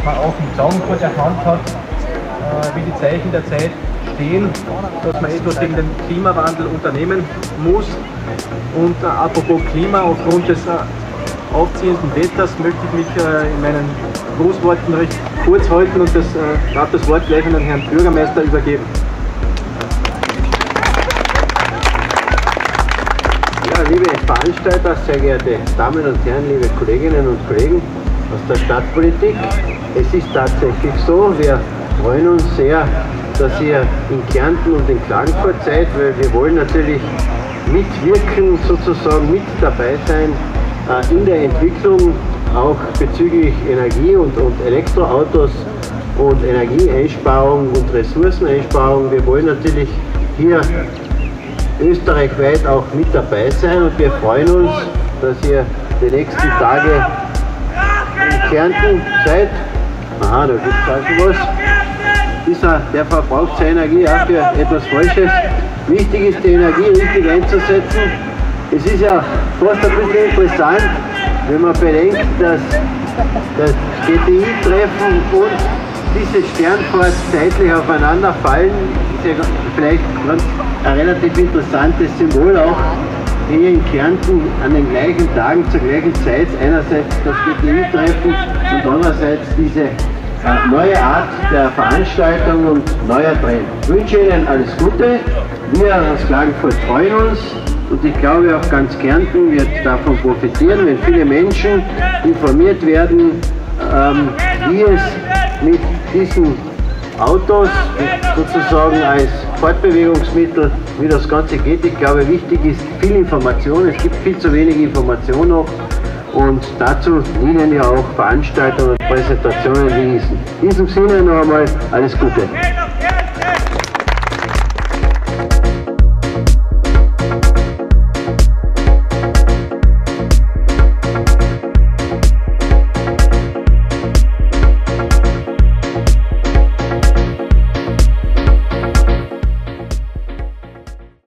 man auch im Zaun vor der Hand hat, wie die Zeichen der Zeit stehen, dass man etwas gegen den Klimawandel unternehmen muss. Und apropos Klima, aufgrund des aufziehenden Wetters möchte ich mich in meinen Grußworten recht kurz halten und das Wort gleich an den Herrn Bürgermeister übergeben. Ja, liebe Veranstalter, sehr geehrte Damen und Herren, liebe Kolleginnen und Kollegen aus der Stadtpolitik, es ist tatsächlich so, wir freuen uns sehr, dass ihr in Kärnten und in Klagenfurt seid, weil wir wollen natürlich mitwirken, sozusagen mit dabei sein in der Entwicklung, auch bezüglich Energie- und Elektroautos und Energieeinsparung und Ressourceneinsparung. Wir wollen natürlich hier österreichweit auch mit dabei sein und wir freuen uns, dass ihr die nächsten Tage in Kärnten seid. Aha, da gibt es also was. Der verbraucht seine Energie auch für etwas Falsches. Wichtig ist, die Energie richtig einzusetzen. Es ist ja fast ein bisschen interessant, wenn man bedenkt, dass das GTI-Treffen und diese Sternfahrt zeitlich aufeinander fallen. Das ist ja vielleicht ein relativ interessantes Symbol auch hier in Kärnten an den gleichen Tagen zur gleichen Zeit. Einerseits das GTI-Treffen und andererseits diese neue Art der Veranstaltung und neuer Trend. Ich wünsche Ihnen alles Gute. Wir aus Klagenfurt freuen uns und ich glaube auch ganz Kärnten wird davon profitieren, wenn viele Menschen informiert werden, wie es mit diesen Autos sozusagen als Fortbewegungsmittel, wie das Ganze geht. Ich glaube, wichtig ist viel Information. Es gibt viel zu wenig Information noch. Und dazu dienen ja auch Veranstaltungen und Präsentationen wie diesen. In diesem Sinne noch einmal alles Gute.